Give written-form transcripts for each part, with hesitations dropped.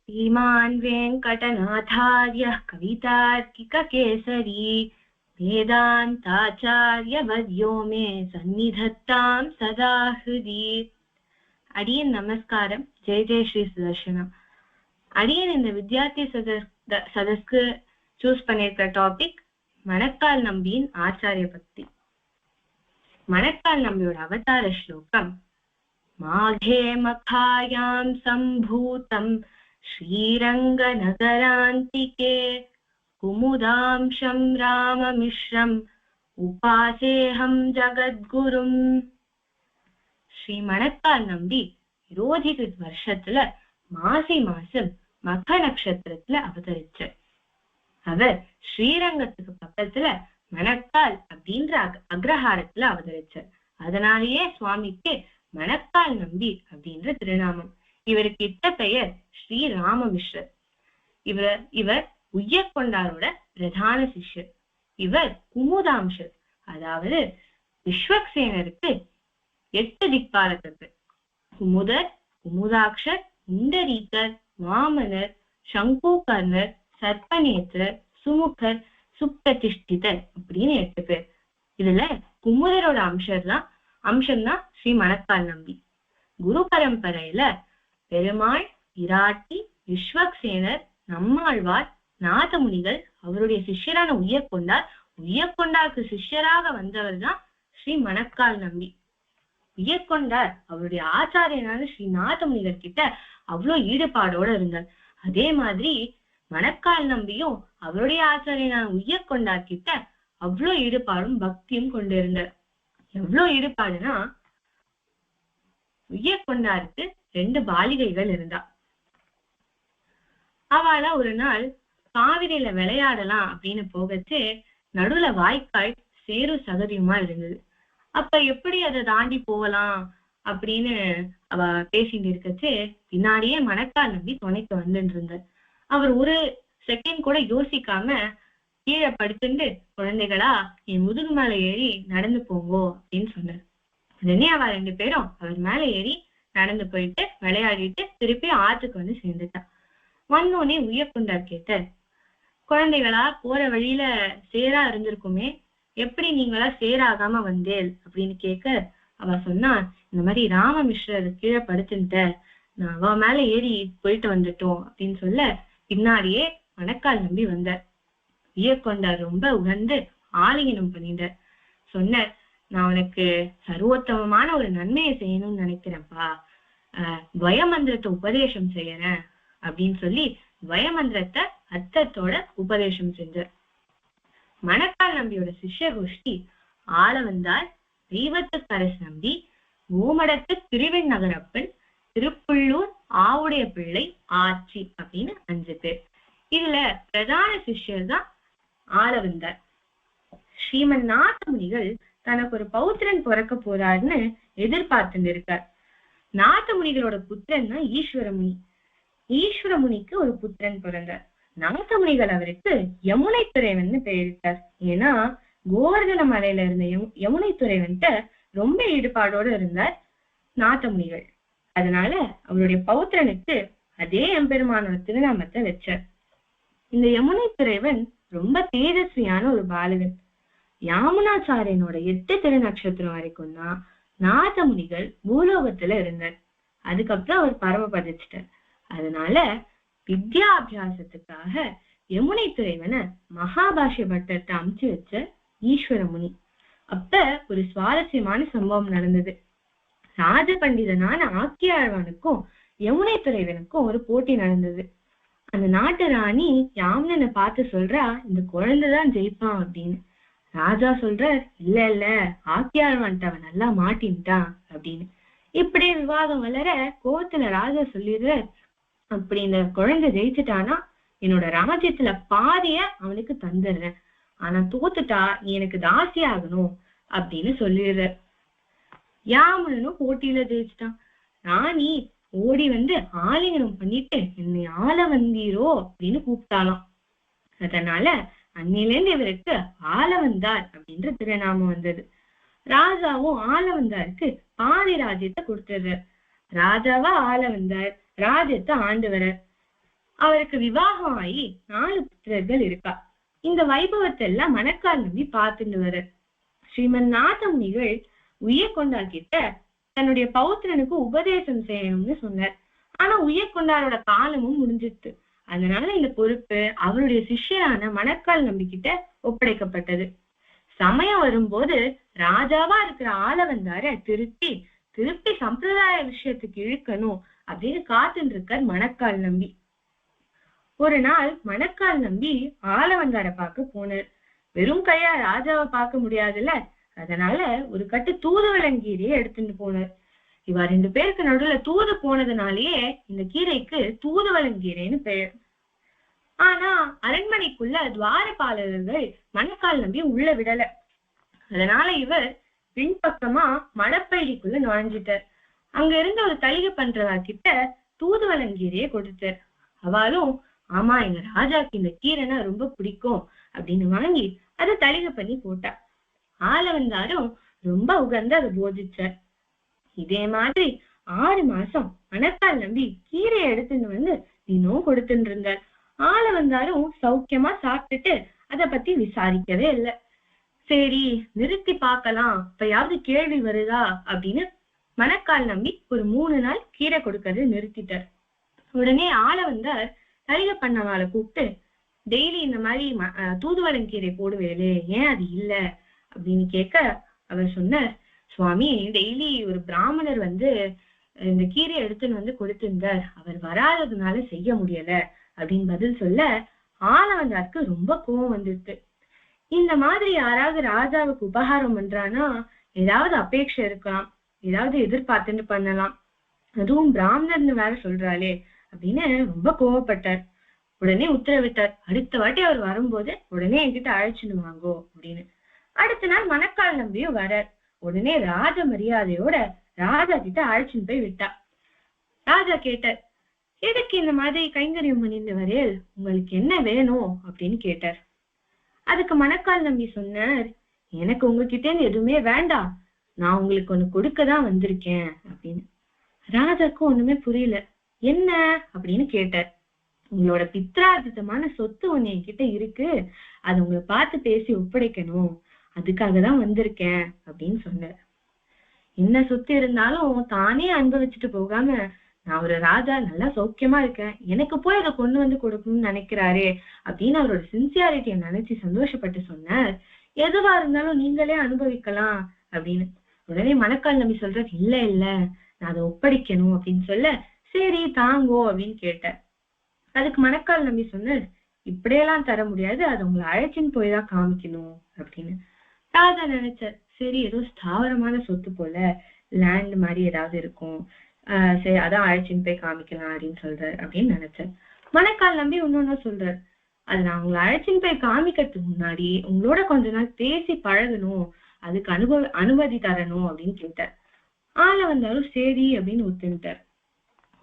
श्रीमान् वेङ्कटनाथार्यः कवितार्किककेसरी वेदान्ताचार्यवर्यो मे सन्निधत्तां सदा हृदि. அடியன் நமஸ்காரம். ஜெய ஜெய ஸ்ரீ சுதர்ஷனம். அடியன் இந்த வித்யார்த்தி சதஸ்க்கு சூஸ் பண்ணிருக்கிற டாபிக் மணக்கால் நம்பியின் ஆச்சாரிய பக்தி. மணக்கால் நம்பியோட அவதார ஸ்லோகம்: மாகே மகாயாம் சம்பூதம் ஸ்ரீரங்கநகராந்திகே குமுதாம்சம் ராமமிஸ்ரம் உபாசேஹம் ஜகத்குரும். ஸ்ரீ மணக்கால் நம்பி விரோதிகிருத் வருஷத்துல மாசி மாசம் மக நட்சத்திரத்துல அவதரிச்சார். அவர் ஸ்ரீரங்கத்துக்கு பக்கத்துல மணக்கால் அப்படின்ற அக்ரஹாரத்துல அவதரிச்சார். அதனாலேயே சுவாமிக்கு மணக்கால் நம்பி அப்படின்ற திருநாமம். இவருக்கு இட்ட பெயர் ஸ்ரீ ராமமிஸ்ரர். இவர் உய்யக்கொண்டாரோட பிரதான சிஷ்யர். இவர் குமுதாம்சர், அதாவது விஸ்வக்சேனருக்கு 8 திக்பாலகர்கள்: குமுதர், குமுதாக்ஷர், இண்டரீகர், வாமனர், சங்கூகர்ணர், சர்ப்பநேத்திரர், சுமுகர், சுப்பிரதிஷ்டிதர் அப்படின்னு 8 பேர். இதுல குமுதரோட அம்சம்தான் ஸ்ரீ மணக்கால் நம்பி. குரு பரம்பரையில பெருமாள், விராட்டி, விஸ்வக்சேனர், நம்மாழ்வார், நாதமுனிகள் அவருடைய சிஷ்யரான உய்யக்கொண்டாருக்கு சிஷ்யராக வந்தவர் தான் ஸ்ரீ மணக்கால் நம்பி. உய்யக்கொண்டார் அவருடைய ஆச்சாரியனான ஸ்ரீ நாதமுனிகள் கிட்ட அவ்வளவு ஈடுபாடோட இருந்தார். அதே மாதிரி மணக்கால் நம்பியும் அவருடைய ஆச்சாரியனான உய்யக்கொண்டார் கிட்ட அவ்வளவு ஈடுபாடும் பக்தியும் கொண்டிருந்தார். எவ்வளவு ஈடுபாடுனா, உய்யக்கொண்டாருக்கு 2 பாலிகைகள் இருந்தா. அவளா ஒரு நாள் காவிரியில விளையாடலாம் அப்படின்னு போகச்சு நடுவுல வாய்க்கால் சேரும் சகதியுமா இருந்தது. அப்ப எப்படி அதை தாண்டி போகலாம் அப்படின்னு அவ பேசிட்டு இருக்கச்சு பின்னாடியே மணக்கால் நம்பி துணைக்கு வந்துட்டு இருந்தார். அவர் ஒரு செகண்ட் கூட யோசிக்காம கீழே படுத்துட்டு, குழந்தைகளா என் முதுகு மேல ஏறி நடந்து போங்கோ அப்படின்னு சொன்னார். உடனே அவ 2 பேரும் அவர் மேல ஏறி நடந்து போயிட்டு விளையாடிட்டு திருப்பி ஆற்றுக்கு வந்து சேர்ந்துட்டா. வந்தோடனே உய்யக்கொண்டார் கேட்டார், குழந்தைகளா போற வழியில சேரா இருந்திருக்குமே, எப்படி நீங்களா சேராகாம வந்தேல் அப்படின்னு கேட்க அவ சொன்னா, இந்த மாதிரி ராமமிஸ்ரர் கீழே படுத்துட்ட, நான் அவ மேல ஏறி போயிட்டு வந்துட்டோம் அப்படின்னு சொல்ல பின்னாடியே மணக்கால் நம்பி வந்தார். உய்யக்கொண்டார் ரொம்ப உகந்து ஆலிங்கனம் பண்ணிட்டார். சொன்னார், நான் உனக்கு சர்வோத்தமமான ஒரு நன்மையை செய்யணும்னு நினைக்கிறேன்ப்பா, துவயமந்திரத்தை உபதேசம் செய்யறேன் அப்படின்னு சொல்லி துவயமந்திரத்தை அர்த்தத்தோட உபதேசம் செஞ்சார். மணக்கால் நம்பியோட சிஷ்ய கோஷ்டி ஆளவந்தார், தெய்வத்துக்கரசு நம்பி, ஓமடத்து திருவெண்ணகரப்பன், திருப்புள்ளூர் ஆவுடைய பிள்ளை, ஆச்சி அப்படின்னு 5 பேர். இதுல பிரதான சிஷ்யர் தான் ஆளவந்தார். ஸ்ரீமன் நாதமுனிகள் தனக்கு ஒரு பௌத்திரன் பிறக்க போறாருன்னு எதிர்பார்த்துட்டு இருக்கார். நாதமுனிகளோட புத்திரன் தான் ஈஸ்வரமுனி. ஈஸ்வரமுனிக்கு ஒரு புத்திரன் பிறந்தார். நாதமுனிகள் அவருக்கு யமுனை துறைவன் பெயரிட்டார். ஏன்னா கோவர்தன மலையில இருந்த யமுனை துறைவன்ட்ட ரொம்ப ஈடுபாடோடு இருந்தார் நாதமுனிகள். அதனால அவருடைய பௌத்திரனுக்கு அதே எம்பெருமானோட திருநாமத்தை வச்சார். இந்த யமுனை துறைவன் ரொம்ப தேஜஸ்வியான ஒரு பாலகன். யாமுனாச்சாரியனோட 8 திருநட்சத்திரம் வரைக்கும் தான் நாதமுனிகள் பூலோகத்துல இருந்தார். அதுக்கப்புறம் அவர் பரமபதிச்சிட்டார். அதனால வித்யாபியாசத்துக்காக யமுனை துறைவனை மகாபாஷ்ய பட்டத்தை அமுச்சு வச்ச ஈஸ்வரமுனி. அப்ப ஒரு சுவாரஸ்யமான சம்பவம் நடந்தது. ராஜ பண்டிதனான ஆக்கியாழ்வானுக்கும் யமுனை துறைவனுக்கும் ஒரு போட்டி நடந்தது. அந்த நாட்டு ராணி யாமுனனை பார்த்து சொல்றா, இந்த குழந்தைதான் ஜெயிப்பான் அப்படின்னு. ராஜா சொல்ற, இல்ல ஆக்கியாழ்வான்ட்ட அவன் நல்லா மாட்டின்ட்டான் அப்படின்னு. இப்படி விவாதம் வளர கோவத்துல ராஜா சொல்லிடுற, அப்படி இந்த குழந்தை ஜெயிச்சுட்டானா என்னோட ராஜ்யத்துல பாதிய அவனுக்கு தந்துடுறேன், ஆனா தோத்துட்டா நீ எனக்கு தாசி ஆகணும் அப்படின்னு சொல்லிடுற. யாமுனனும் போட்டியில ஜெயிச்சுட்டான். ராணி ஓடி வந்து ஆலிங்கனம் பண்ணிட்டு, என்னை ஆள வந்தீரோ அப்படின்னு கூப்பிட்டாலாம். அதனால அன்னிலேருந்து இவருக்கு ஆளவந்தார் அப்படின்ற திருநாமம் வந்தது. ராஜாவும் ஆளவந்தாருக்கு பாதி ராஜ்யத்தை கொடுத்துடுறார். ராஜாவா ஆளவந்தார் ராஜ்யத்தை ஆண்டு வர. அவருக்கு விவாகம் ஆகி 4 புத்திரர்கள் இருக்கா. இந்த வைபவத்தை எல்லாம் மணக்கால் நம்பி பார்த்துட்டு வர ஸ்ரீமன் நாதமுனிகள் உய்யக்கொண்டார் கிட்ட தன்னுடைய பௌத்திரனுக்கு உபதேசம் செய்யணும்னு சொன்னார். ஆனா உய்யக்கொண்டாரோட காலமும் முடிஞ்சிட்டு, அதனால இந்த பொறுப்பு அவருடைய சிஷ்யரான மணக்கால் நம்பிக்கிட்ட ஒப்படைக்கப்பட்டது. சமயம் வரும்போது ராஜாவா இருக்கிற ஆளவந்தார திருப்பி சம்பிரதாய விஷயத்துக்கு இழுக்கணும் அப்படின்னு காத்துட்டு இருக்கார் மணக்கால் நம்பி. ஒரு நாள் மணக்கால் நம்பி ஆளவந்தார பார்க்க போனார். வெறும் கையா ராஜாவை பார்க்க முடியாதுல்ல, அதனால ஒரு கட்டு தூதுவளங்கீரையை எடுத்துட்டு போனார். இவ 2 பேருக்கு நடுவுல தூது போனதுனாலேயே இந்த கீரைக்கு தூதுவளங்கீரைன்னு பெயர். ஆனா அரண்மனைக்குள்ள துவாரபாலகர்கள் மணக்கால் நம்பி உள்ள விடல. அதனால இவர் பின்பக்கமா மடப்பைடிக்குள்ள நுழைஞ்சிட்டார். அங்க இருந்த ஒரு தளிகை பண்றவா கிட்ட தூதுவளங்கீரையை கொடுத்தார். அவளும், ஆமா, எங்க ராஜாக்கு இந்த கீரைனா ரொம்ப பிடிக்கும் அப்படின்னு வாங்கி அதை தளிகை பண்ணி போட்டா. ஆளவந்தாரும் ரொம்ப உகந்து அதை போதிச்சார். இதே மாதிரி 6 மாசம் மணக்கால் நம்பி கீரையை எடுத்துட்டு வந்து தினம் கொடுத்துட்டு இருந்தார். ஆளவந்தாரும் சௌக்கியமா சாப்பிட்டுட்டு அதை பத்தி விசாரிக்கவே இல்லை. சரி, நிறுத்தி பார்க்கலாம், இப்பயாவது கேள்வி வருதா அப்படின்னு மணக்கால் நம்பி ஒரு 3 நாள் கீரை கொடுக்கறது நிறுத்திட்டார். உடனே ஆளவந்தார் தளிகை பண்ணவாளை கூப்பிட்டு, டெய்லி இந்த மாதிரி தூதுவளங்கீரை போடுவேலே, ஏன் அது இல்ல அப்படின்னு கேட்க அவர் சொன்னார், சுவாமி, டெய்லி ஒரு பிராமணர் வந்து இந்த கீரையை எடுத்துன்னு வந்து கொடுத்திருந்தார், அவர் வராததுனால செய்ய முடியல அப்படின்னு பதில் சொல்ல ஆளவந்தாருக்கு ரொம்ப கோபம் வந்துருக்கு. இந்த மாதிரி யாராவது ராஜாவுக்கு உபகாரம் பண்றானா ஏதாவது அபேட்சை இருக்கலாம், ஏதாவது எதிர்பார்த்துட்டு பண்ணலாம், அதுவும் பிராமணர்னு வேற சொல்றாளே அப்படின்னு ரொம்ப கோவப்பட்டார். உடனே உத்தரவிட்டார், அடுத்த வாட்டி அவர் வரும்போது உடனே என்கிட்ட அழைச்சுன்னு வாங்கோ அப்படின்னு. அடுத்த நாள் மணக்கால் நம்பியும் வரார். உடனே ராஜ மரியாதையோட ராஜா கிட்ட அழைச்சுன்னு போய் விட்டா. ராஜா கேட்டார், எதுக்கு இந்த மாதிரி கைங்கரியம் பண்ணிட்டு வரேல், உங்களுக்கு என்ன வேணும் அப்படின்னு கேட்டார். அதுக்கு மணக்கால் நம்பி சொன்னார், எனக்கு உங்ககிட்ட இருந்து எதுவுமே வேண்டாம், நான் உங்களுக்கு ஒண்ணு கொடுக்கதான் வந்திருக்கேன் அப்படின்னு. ராஜாக்கும் ஒண்ணுமே புரியல. என்ன அப்படின்னு கேட்டார். உங்களோட பித்ரார்ஜிதமான சொத்து ஒண்ணு என்கிட்ட இருக்கு, அது உங்களை பார்த்து பேசி ஒப்படைக்கணும், அதுக்காக தான் வந்திருக்கேன் அப்படின்னு சொன்னார். என்ன சொத்து இருந்தாலும் தானே அனுபவிச்சுட்டு போகாம, நான் ஒரு ராஜா நல்லா சௌக்கியமா இருக்கேன், எனக்கு போய் அதை கொண்டு வந்து கொடுக்கணும்னு நினைக்கிறாரே அப்படின்னு அவரோட சின்சியாரிட்டியை நினைச்சு சந்தோஷப்பட்டு சொன்னார், எதுவா இருந்தாலும் நீங்களே அனுபவிக்கலாம் அப்படின்னு. உடனே மணக்கால் நம்பி சொல்றாரு, இல்ல இல்ல, நான் அதை ஒப்படைக்கணும் அப்படின்னு சொல்ல, சரி தாங்கோ அப்படின்னு கேட்டார். அதுக்கு மணக்கால் நம்பி சொன்னார், இப்படியெல்லாம் தர முடியாது, அது உங்களை அழைச்சின்னு போய் தான் காமிக்கணும் அப்படின்னு. ராஜா நினைச்சார், சரி ஏதோ ஸ்தாவரமான சொத்து போல, லேண்ட் மாதிரி ஏதாவது இருக்கும், சரி அதான் அழைச்சின்னு போய் காமிக்கலாம் அப்படின்னு சொல்றாரு அப்படின்னு நினைச்சார். மணக்கால் நம்பி இன்னொன்னு சொல்றாரு, அது நான் உங்களை அழைச்சின்னு போய் காமிக்கிறதுக்கு முன்னாடி உங்களோட கொஞ்ச நாள் பேசி பழகணும், அதுக்கு அனுமதி தரணும் அப்படின்னு கேட்டார். ஆளவந்தாரும் சரி அப்படின்னு ஒத்துட்டார்.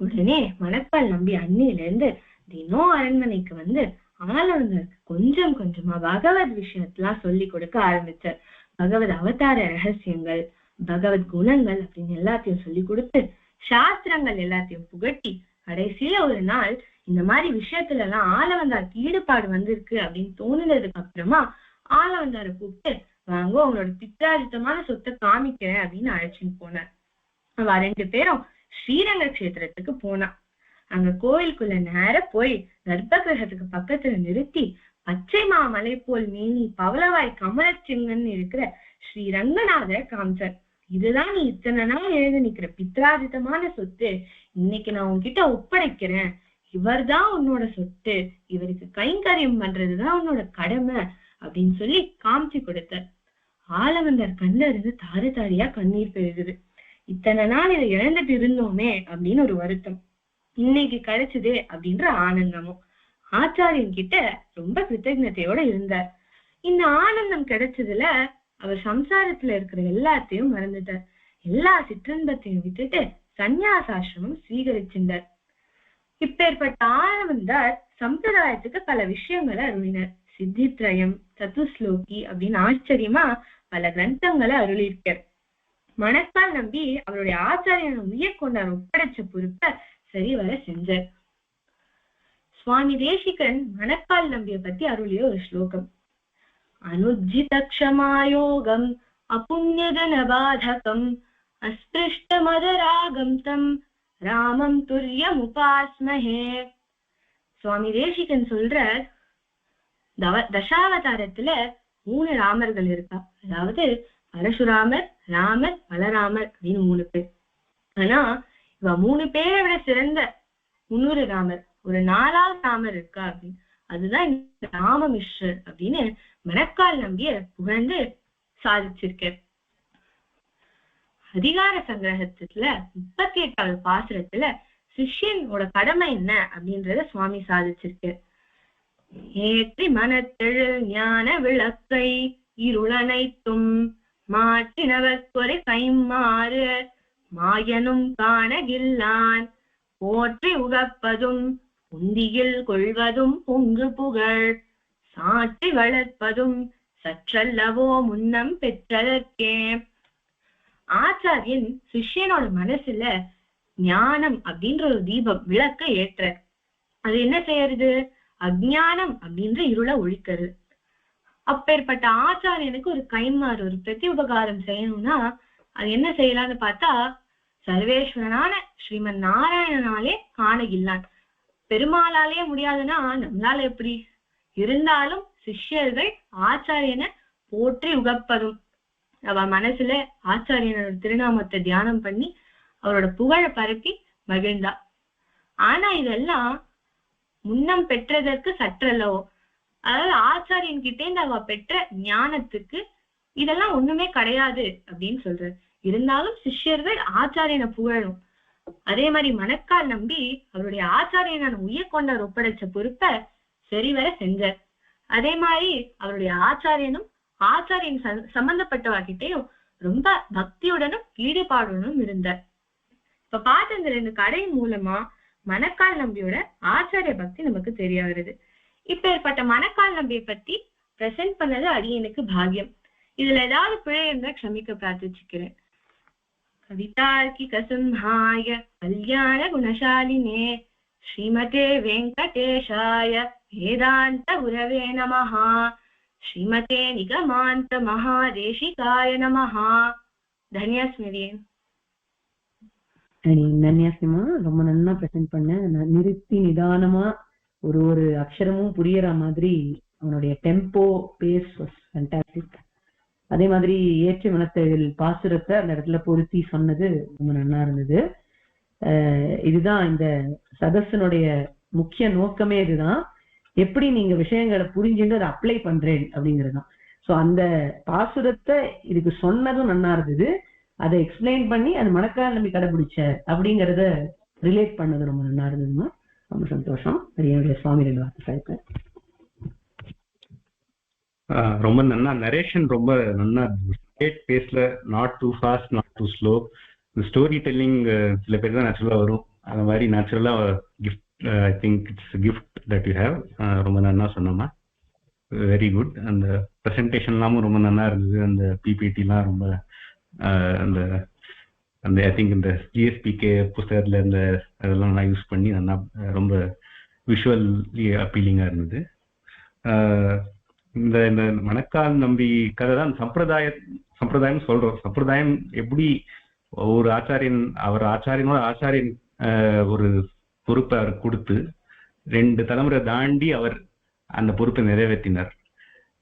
உடனே மணக்கால் நம்பி அன்னையில இருந்து தினம் அரண்மனைக்கு வந்து ஆளவந்தாருக்கு கொஞ்சம் கொஞ்சமா பகவத் விஷயத்தெல்லாம் சொல்லி கொடுக்க ஆரம்பிச்சார். பகவத் அவதார ரகசியங்கள், பகவத் குணங்கள் அப்படின்னு எல்லாத்தையும் சொல்லி கொடுத்து சாஸ்திரங்கள் எல்லாத்தையும் புகட்டி கடைசியில ஒரு நாள் இந்த மாதிரி விஷயத்துல எல்லாம் ஆளவந்தாருக்கு ஈடுபாடு வந்திருக்கு அப்படின்னு தோணுனதுக்கு அப்புறமா ஆளவந்தாரை கூப்பிட்டு, வாங்க உங்களோட பித்ராஜித்தமான சொத்தை காமிக்கிறேன் அப்படின்னு அழைச்சின்னு போனார். அவ 2 பேரும் ஸ்ரீரங்க கஷேத்திரத்துக்கு போனா. அங்க கோயிலுக்குள்ள நேர போய் கர்ப்ப கிரகத்துக்கு பக்கத்துல நிறுத்தி பச்சை மாமலை போல் மேனி பவளவாய் கமலச்சிங்கன்னு இருக்கிற ஸ்ரீ ரங்கநாதர் காமிச்சார். இதுதான் நீ இத்தனை நாள் எழுதி நிக்கிற பித்ராஜிதமான சொத்து, இன்னைக்கு நான் உன்கிட்ட ஒப்படைக்கிறேன், இவர்தான் உன்னோட சொத்து, இவருக்கு கைங்கரியம் பண்றதுதான் உன்னோட கடமை அப்படின்னு சொல்லி காமிச்சு கொடுத்தார். ஆளவந்தார் கண்ணுல இருந்து தாறு தாரியா கண்ணீர் பெருகுது. இத்தனை நாள் இதை இழந்துட்டு இருந்தோமே அப்படின்னு ஒரு வருத்தம், இன்னைக்கு கிடைச்சதே அப்படின்ற ஆனந்தமும். ஆச்சாரியன் கிட்ட ரொம்ப கிருத்தஜதையோட இருந்தார். இந்த ஆனந்தம் கிடைச்சதுல அவர் சம்சாரத்துல இருக்கிற எல்லாத்தையும் மறந்துட்டார். எல்லா சிற்றின்பத்தையும் விட்டுட்டு சந்நியாசாசிரமம் ஸ்வீகரிச்சிருந்தார். இப்பேற்பட்ட ஆளவந்தார் சம்பிரதாயத்துக்கு பல விஷயங்களை அருளினார். சித்தித்ரயம், சதுஸ்லோகி அப்படின்னு ஆச்சரியமா பல கிரந்தங்களை அருளியிருக்கார். மணக்கால் நம்பி அவருடைய ஆச்சாரியனை உய்யக்கொண்டார் ஒப்படைச்ச பொறுப்பை சரிவர செஞ்சார். சுவாமி தேசிகன் மணக்கால் நம்பியை பத்தி அருளிய ஒரு ஸ்லோகம். அனுஜ்ஜித க்ஷமாயோகம் அபுண்யஜன பாதகம் அஸ்பிருஷ்ட மதராகம் தம் ராமம் துல்யம் உபாஸ்மஹே. சுவாமி தேசிகன் சொல்ற, தசாவதாரத்துல 3 ராமர்கள் இருக்கா. அதாவது பரசுராமர், ராமர், பலராமர் அப்படின்னு 3 பேர். ஆனா இவ 3 பேரை விட சிறந்த 300 ராமர், ஒரு 4வது ராமர் இருக்கா அப்படின்னு. அதுதான் இந்த ராமமிஸ்ரர் அப்படின்னு மணக்கால் நம்பிய புகழ்ந்து சாதிச்சிருக்க. அதிகார சங்கிரகத்துல 38வது பாசுரத்துல சிஷ்யனோட கடமை என்ன அப்படின்றத சுவாமி சாதிச்சிருக்கு. ஏற்றி மனத்தெழு ஞான விளக்கை இருளனைத்தும் மாற்றினவர்க்கொரு கைமாறு மாயனும் காணகில்லான் போற்றி உகப்பதும் உந்தியில் கொள்வதும் பொங்கு புகழ் சாற்றி வளர்ப்பதும் சற்றல்லவோ முன்னம் பெற்றதற்கே. ஆச்சாரியன் சிஷ்யனோட மனசுல ஞானம் அப்படின்ற ஒரு தீபம் விளக்க ஏற்ற. அது என்ன செய்யறது? அஜ்ஞானம் அப்படின்ற இருளை ஒழிக்கிறது. அப்பேற்பட்ட ஆச்சாரியனுக்கு ஒரு கைமாறு, ஒரு பிரதி உபகாரம் செய்யணும்னா அது என்ன செய்யலாம்னு பார்த்தா, சர்வேஸ்வரனான ஸ்ரீமன் நாராயணனாலே காணகில்லான். பெருமாளாலே முடியாதுன்னா நம்மளால எப்படி? இருந்தாலும் சிஷ்யர்கள் ஆச்சாரியனை போற்றி உகப்பதும், அவ மனசுல ஆச்சாரியனோட திருநாமத்தை தியானம் பண்ணி அவரோட புகழை பரப்பி மகிழ்ந்தா. ஆனா இதெல்லாம் முன்னம் பெற்றதற்கு சற்றல்லவோ, அதாவது ஆச்சாரியன் கிட்டே இருந்து அவ பெற்ற ஞானத்துக்கு இதெல்லாம் ஒண்ணுமே கிடையாது அப்படின்னு சொல்ற. இருந்தாலும் சிஷ்யர்கள் ஆச்சாரியனை புகழும். அதே மாதிரி மணக்கால் நம்பி அவருடைய ஆச்சாரியனான உயர்கொண்டார் ஒப்படைச்ச பொறுப்பை சரிவர செஞ்சார். அதே மாதிரி அவருடைய ஆச்சாரியனும் ஆச்சாரியன் சம்பந்தப்பட்டவர்கிட்டையும் ரொம்ப பக்தியுடனும் ஈடுபாடுடனும் இருந்தார். இப்ப பார்த்த இந்த 2 கதை மூலமா மணக்கால் நம்பியோட ஆச்சாரிய பக்தி நமக்கு தெரிய வருது. இப்ப ஏற்பட்ட மணக்கால் நம்பியை பத்தி பிரசன்ட் பண்ணது அடியனுக்கு பாக்கியம். இதுல ஏதாவது பிழை இருந்தா க்ஷமிக்க பிரார்த்திச்சுக்கிறேன். கவிதார்க்கிக சிம்ஹாய கல்யாண குணசாலினே ஸ்ரீமதே வெங்கடேஷாய வேதாந்த குரவே நமஹ. ஸ்ரீமதே நிகமாந்த மகாதேசிகாய நமஹ. தன்யஸ்மிரே. நன்யாசிமா ரொம்ப நல்லா பிரசன்ட் பண்ண. நிறுத்தி நிதானமா ஒரு அக்ஷரமும் புரியற மாதிரி அவனுடைய டெம்போ பேஸ் ஃபேண்டாஸ்டிக். அதே மாதிரி ஏற்றி மனத்தெழில் பாசுரத்தை அந்த இடத்துல பொருத்தி சொன்னது ரொம்ப நல்லா இருந்தது. இதுதான் இந்த சதஸனுடைய முக்கிய நோக்கமே. இதுதான் எப்படி நீங்க விஷயங்களை புரிஞ்சுட்டு அதை அப்ளை பண்றேன் அப்படிங்கிறதுதான். ஸோ அந்த பாசுரத்தை இதுக்கு சொன்னதும் நல்லா இருந்தது. அதை எக்ஸ்பிளைன் பண்ணி அது மணக்கால் நம்பி கடைபிடிச்ச அப்படிங்கறத ரிலேட் பண்ணது ரொம்ப நல்லா இருந்ததுமா. ரொம்ப சந்தோஷம். என்னுடைய சுவாமி 2 வார்த்தை சாய்ப்பேன். ரொம்ப நல்லா நரேஷன், ரொம்ப நல்லா ஸ்டேட் பேஸ்ல, not too fast, not too slow. இந்த ஸ்டோரி டெல்லிங் சில பேர் தான் நேச்சுரலா வரும். அந்த மாதிரி நேச்சுரலா gift, I think it's gift that you have. ரொம்ப நல்லா சொன்னோமா, வெரி குட். அந்த ப்ரெசன்டேஷன்லாமும் ரொம்ப நல்லா இருந்தது. அந்த பிபிடிலாம் ரொம்ப அந்த அந்த ஐ திங்க் இந்த ஜிஎஸ்பிகே புஸ்தகத்துல இந்த அதெல்லாம் நல்லா யூஸ் பண்ணி நல்லா ரொம்ப விஷுவலி அப்பீலிங்கா இருந்தது. இந்த இந்த மணக்கால் நம்பி கதை தான் சம்பிரதாயம் சொல்றோம். சம்பிரதாயம் எப்படி ஒரு ஆச்சாரியன், அவர் ஆச்சாரியனோட ஆச்சாரியன் ஒரு பொறுப்பை அவர் கொடுத்து 2 தலைமுறை தாண்டி அவர் அந்த பொறுப்பை நிறைவேற்றினார்.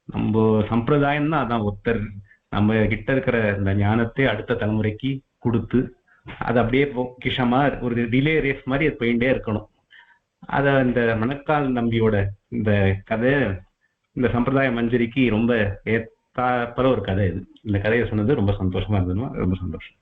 நம்ம சம்பிரதாயம் தான் அதான், ஒருத்தர் நம்ம கிட்ட இருக்கிற இந்த ஞானத்தை அடுத்த தலைமுறைக்கு கொடுத்து அது அப்படியே பொக்கிஷமா ஒரு ரிலே ரேஸ் மாதிரி அது போயிட்டே இருக்கணும். அத இந்த மணக்கால் நம்பியோட இந்த கதை, இந்த சம்பிரதாய மஞ்சரிக்கு ரொம்ப ஏத்தாப்பல ஒரு கதை. இது இந்த கதையை சொன்னது ரொம்ப சந்தோஷமா இருந்ததுமா. ரொம்ப சந்தோஷம்.